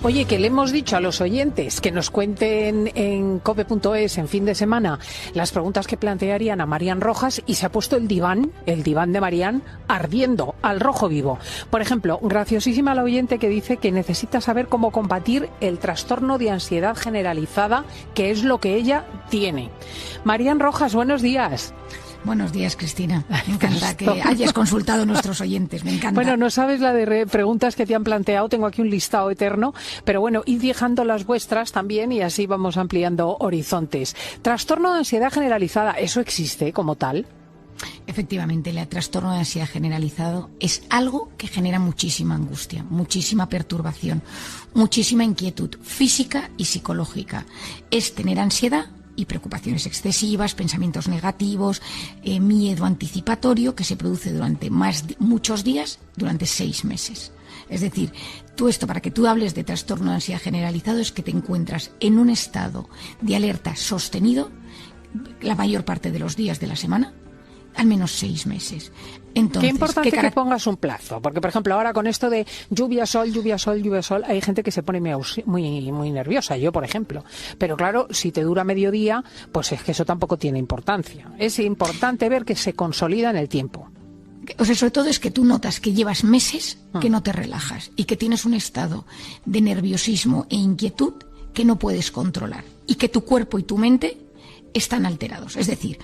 Oye, que le hemos dicho a los oyentes que nos cuenten en cope.es en fin de semana las preguntas que plantearían a Marían Rojas y se ha puesto el diván de Marían ardiendo al rojo vivo. Por ejemplo, graciosísima la oyente que dice que necesita saber cómo combatir el trastorno de ansiedad generalizada, que es lo que ella tiene. Marían Rojas, buenos días. Buenos días, Cristina. Me encanta que hayas consultado a nuestros oyentes, me encanta. Bueno, no sabes la de preguntas que te han planteado, tengo aquí un listado eterno, pero bueno, id dejando las vuestras también y así vamos ampliando horizontes. Trastorno de ansiedad generalizada, ¿eso existe como tal? Efectivamente, el trastorno de ansiedad generalizado es algo que genera muchísima angustia, muchísima perturbación, muchísima inquietud física y psicológica. Es tener ansiedad y preocupaciones excesivas, pensamientos negativos, miedo anticipatorio que se produce durante muchos días, durante 6 meses. Es decir, para que tú hables de trastorno de ansiedad generalizado es que te encuentras en un estado de alerta sostenido la mayor parte de los días de la semana, al menos 6 meses. Entonces, qué importante que pongas un plazo, porque por ejemplo ahora con esto de lluvia, sol, hay gente que se pone muy nerviosa, yo por ejemplo, pero claro, si te dura mediodía, pues es que eso tampoco tiene importancia. Es importante ver que se consolida en el tiempo. O sea, sobre todo es que tú notas que llevas meses que no te relajas y que tienes un estado de nerviosismo e inquietud que no puedes controlar y que tu cuerpo y tu mente están alterados. Es decir,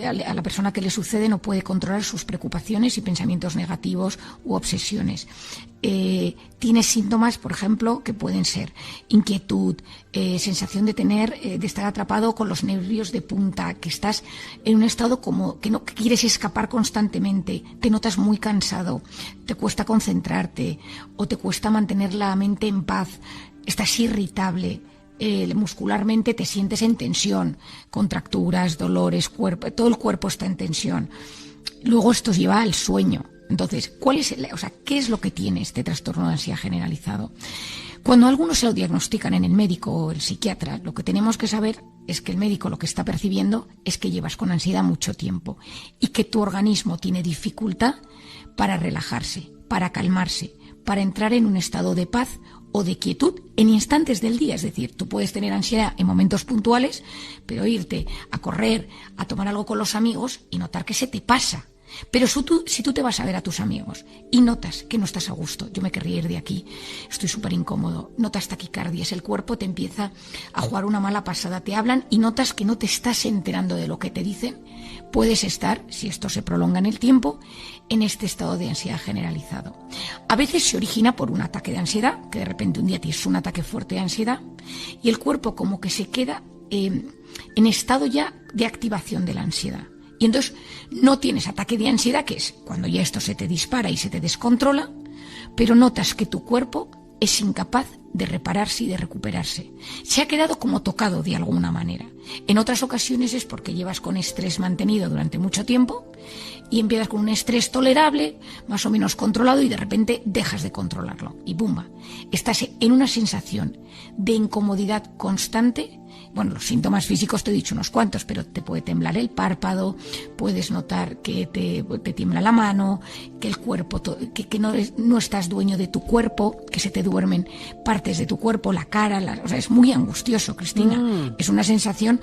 a la persona que le sucede no puede controlar sus preocupaciones y pensamientos negativos u obsesiones. Tiene síntomas, por ejemplo, que pueden ser inquietud, sensación de estar atrapado con los nervios de punta, que estás en un estado como que quieres escapar constantemente, te notas muy cansado, te cuesta concentrarte o te cuesta mantener la mente en paz, estás irritable. Muscularmente te sientes en tensión, contracturas, dolores, todo el cuerpo está en tensión. Luego esto lleva al sueño. Entonces, ¿qué es lo que tiene este trastorno de ansiedad generalizado? Cuando a algunos se lo diagnostican en el médico o el psiquiatra, lo que tenemos que saber es que el médico lo que está percibiendo es que llevas con ansiedad mucho tiempo y que tu organismo tiene dificultad para relajarse, para calmarse, para entrar en un estado de paz o de quietud en instantes del día. Es decir, tú puedes tener ansiedad en momentos puntuales, pero irte a correr, a tomar algo con los amigos y notar que se te pasa. Pero si tú te vas a ver a tus amigos y notas que no estás a gusto, yo me querría ir de aquí, estoy súper incómodo, notas taquicardias, el cuerpo te empieza a jugar una mala pasada, te hablan y notas que no te estás enterando de lo que te dicen, puedes estar, si esto se prolonga en el tiempo, en este estado de ansiedad generalizado. A veces se origina por un ataque de ansiedad, que de repente un día tienes un ataque fuerte de ansiedad y el cuerpo como que se queda en estado ya de activación de la ansiedad. Y entonces no tienes ataque de ansiedad, que es cuando ya esto se te dispara y se te descontrola, pero notas que tu cuerpo es incapaz de repararse y de recuperarse. Se ha quedado como tocado de alguna manera. En otras ocasiones es porque llevas con estrés mantenido durante mucho tiempo y empiezas con un estrés tolerable, más o menos controlado, y de repente dejas de controlarlo. Y ¡bumba! Estás en una sensación de incomodidad constante. Bueno, los síntomas físicos te he dicho unos cuantos, pero te puede temblar el párpado, puedes notar que te tiembla la mano, que el cuerpo, que no estás dueño de tu cuerpo, que se te duermen partes de tu cuerpo, la cara, es muy angustioso, Cristina. Es una sensación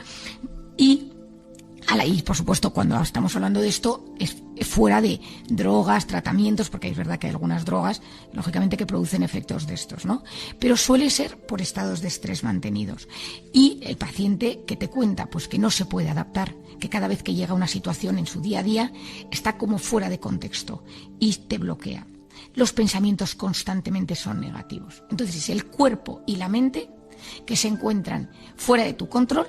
y por supuesto, cuando estamos hablando de esto, es fuera de drogas, tratamientos, porque es verdad que hay algunas drogas, lógicamente, que producen efectos de estos, ¿no? Pero suele ser por estados de estrés mantenidos. Y el paciente que te cuenta, pues que no se puede adaptar, que cada vez que llega a una situación en su día a día, está como fuera de contexto y te bloquea. Los pensamientos constantemente son negativos. Entonces, es el cuerpo y la mente que se encuentran fuera de tu control.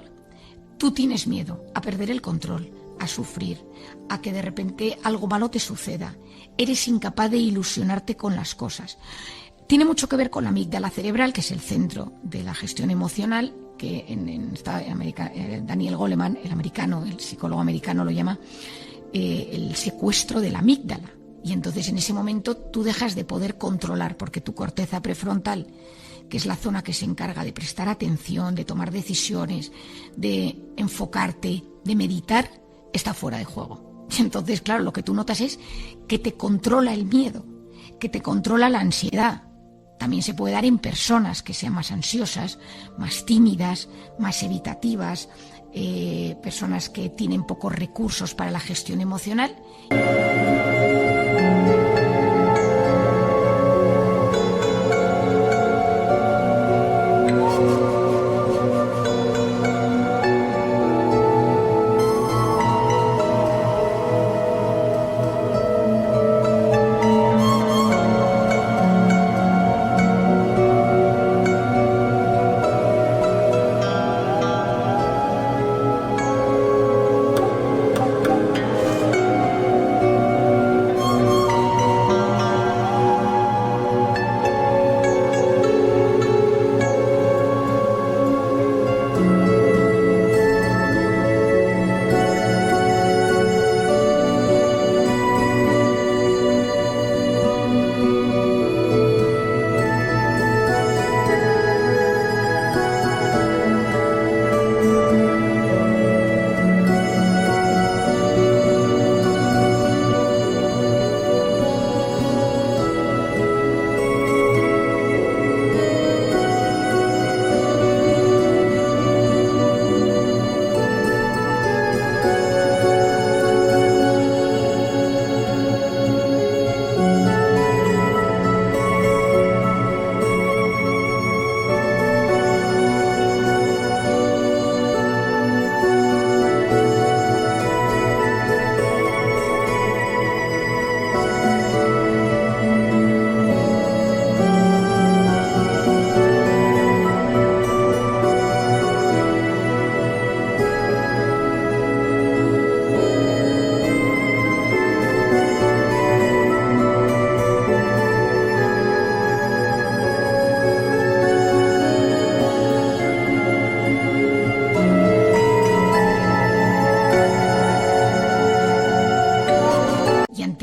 Tú tienes miedo a perder el control, a sufrir, a que de repente algo malo te suceda. Eres incapaz de ilusionarte con las cosas. Tiene mucho que ver con la amígdala cerebral, que es el centro de la gestión emocional, que Daniel Goleman, el psicólogo americano, lo llama el secuestro de la amígdala. Y entonces en ese momento tú dejas de poder controlar, porque tu corteza prefrontal, que es la zona que se encarga de prestar atención, de tomar decisiones, de enfocarte, de meditar, está fuera de juego. Y entonces, claro, lo que tú notas es que te controla el miedo, que te controla la ansiedad, también se puede dar en personas que sean más ansiosas, más tímidas, más evitativas, personas que tienen pocos recursos para la gestión emocional.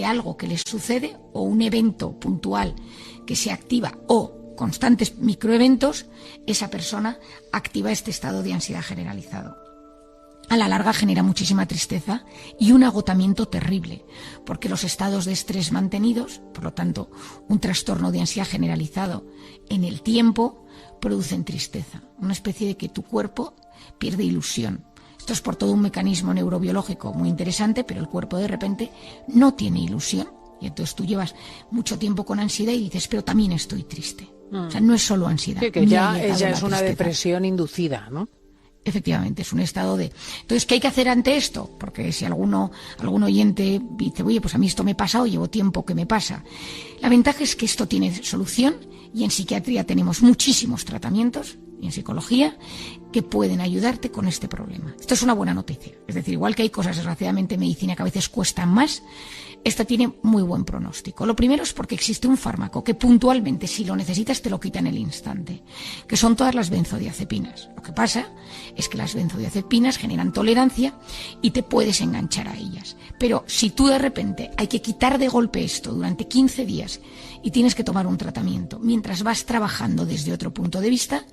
Algo que les sucede o un evento puntual que se activa o constantes microeventos, esa persona activa este estado de ansiedad generalizado. A la larga genera muchísima tristeza y un agotamiento terrible, porque los estados de estrés mantenidos, por lo tanto, un trastorno de ansiedad generalizado en el tiempo, producen tristeza, una especie de que tu cuerpo pierde ilusión. Esto es por todo un mecanismo neurobiológico muy interesante, pero el cuerpo de repente no tiene ilusión. Y entonces tú llevas mucho tiempo con ansiedad y dices, pero también estoy triste. O sea, no es solo ansiedad. Sí, que ya es una depresión inducida, ¿no? Efectivamente, es un estado de... Entonces, ¿qué hay que hacer ante esto? Porque si algún oyente dice, oye, pues a mí esto me pasa o llevo tiempo que me pasa. La ventaja es que esto tiene solución y en psiquiatría tenemos muchísimos tratamientos y en psicología que pueden ayudarte con este problema. Esto es una buena noticia. Es decir, igual que hay cosas, desgraciadamente, en medicina que a veces cuestan más, esta tiene muy buen pronóstico. Lo primero es porque existe un fármaco que puntualmente, si lo necesitas, te lo quita en el instante, que son todas las benzodiazepinas. Lo que pasa es que las benzodiazepinas generan tolerancia y te puedes enganchar a ellas. Pero si tú de repente hay que quitar de golpe esto durante 15 días y tienes que tomar un tratamiento mientras vas trabajando desde otro punto de vista,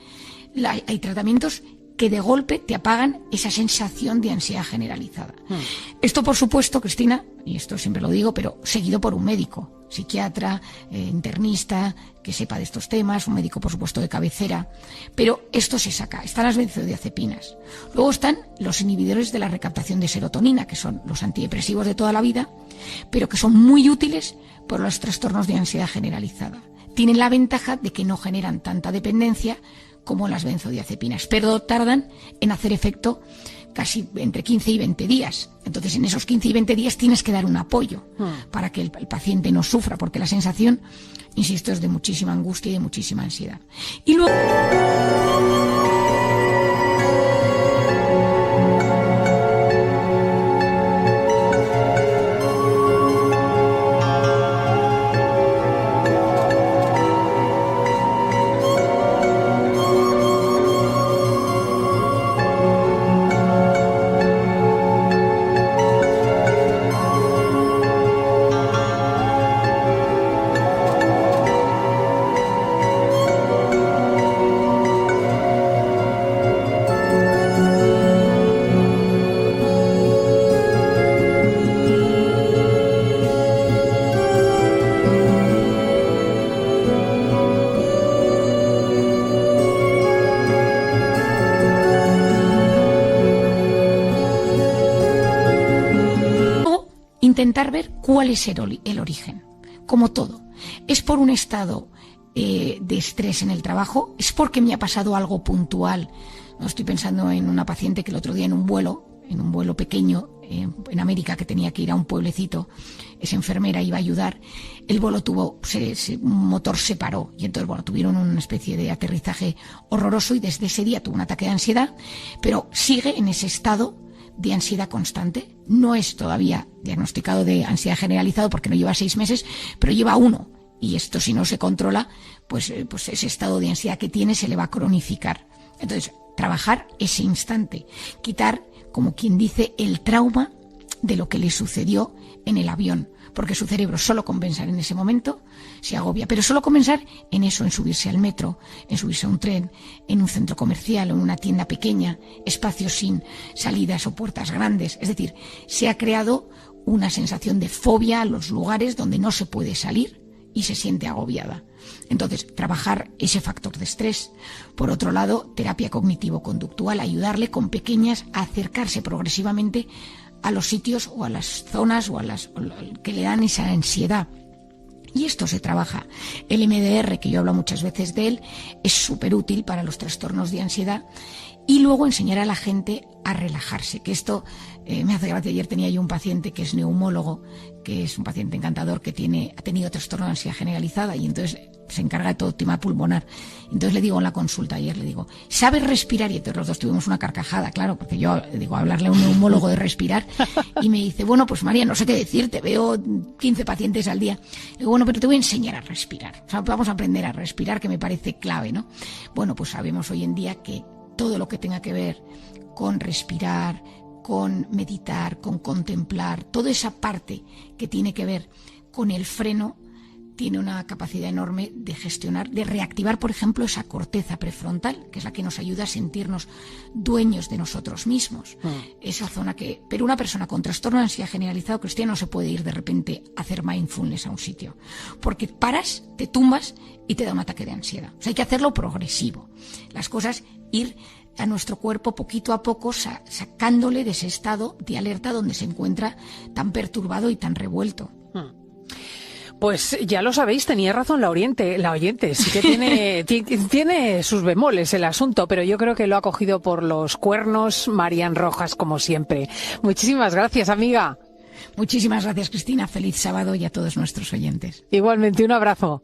hay tratamientos que de golpe te apagan esa sensación de ansiedad generalizada. Esto, por supuesto, Cristina, y esto siempre lo digo, pero seguido por un médico, psiquiatra, internista, que sepa de estos temas, un médico, por supuesto, de cabecera. Pero esto se saca. Están las benzodiazepinas. Luego están los inhibidores de la recaptación de serotonina, que son los antidepresivos de toda la vida, pero que son muy útiles por los trastornos de ansiedad generalizada. Tienen la ventaja de que no generan tanta dependencia como las benzodiazepinas, pero tardan en hacer efecto casi entre 15 y 20 días. Entonces, en esos 15 y 20 días tienes que dar un apoyo para que el paciente no sufra, porque la sensación, insisto, es de muchísima angustia y de muchísima ansiedad. Y luego... intentar ver cuál es el origen. Como todo, ¿es por un estado de estrés en el trabajo? ¿Es porque me ha pasado algo puntual? No, estoy pensando en una paciente que el otro día en un vuelo pequeño en América, que tenía que ir a un pueblecito, esa enfermera iba a ayudar, el vuelo un motor se paró y entonces tuvieron una especie de aterrizaje horroroso y desde ese día tuvo un ataque de ansiedad, pero sigue en ese estado de ansiedad constante. No es todavía diagnosticado de ansiedad generalizado porque no lleva 6 meses, pero lleva 1. Y esto, si no se controla, pues ese estado de ansiedad que tiene se le va a cronificar. Entonces, trabajar ese instante, quitar, como quien dice, el trauma de lo que le sucedió en el avión, porque su cerebro solo con pensar en ese momento se agobia, pero solo con pensar en eso, en subirse al metro, en subirse a un tren, en un centro comercial o en una tienda pequeña, espacios sin salidas o puertas grandes. Es decir, se ha creado una sensación de fobia a los lugares donde no se puede salir y se siente agobiada. Entonces, trabajar ese factor de estrés. Por otro lado, terapia cognitivo-conductual, ayudarle con pequeñas a acercarse progresivamente a los sitios o a las zonas que le dan esa ansiedad. Y esto se trabaja. El MDR, que yo hablo muchas veces de él, es súper útil para los trastornos de ansiedad. Y luego enseñar a la gente a relajarse, que esto me hace gracia. Ayer tenía yo un paciente que es neumólogo, que es un paciente encantador que ha tenido trastorno de ansiedad generalizada y entonces se encarga de todo el tema pulmonar. Entonces le digo en la consulta ayer, le digo, ¿sabes respirar? Y entonces los dos tuvimos una carcajada, claro, porque yo digo, hablarle a un neumólogo de respirar, y me dice, bueno, pues María, no sé qué decirte, veo 15 pacientes al día. Le digo, bueno, pero te voy a enseñar a respirar. O sea, vamos a aprender a respirar, que me parece clave, ¿no? Bueno, pues sabemos hoy en día que todo lo que tenga que ver con respirar, con meditar, con contemplar, toda esa parte que tiene que ver con el freno, tiene una capacidad enorme de gestionar, de reactivar, por ejemplo, esa corteza prefrontal, que es la que nos ayuda a sentirnos dueños de nosotros mismos. Esa zona pero una persona con trastorno de ansiedad generalizado, Cristina, no se puede ir de repente a hacer mindfulness a un sitio, porque paras, te tumbas y te da un ataque de ansiedad. O sea, hay que hacerlo progresivo. Las cosas, ir a nuestro cuerpo poquito a poco, sacándole de ese estado de alerta donde se encuentra tan perturbado y tan revuelto. Pues ya lo sabéis, tenía razón la oyente, sí que tiene sus bemoles el asunto, pero yo creo que lo ha cogido por los cuernos Marian Rojas, como siempre. Muchísimas gracias, amiga. Muchísimas gracias, Cristina. Feliz sábado y a todos nuestros oyentes. Igualmente, un abrazo.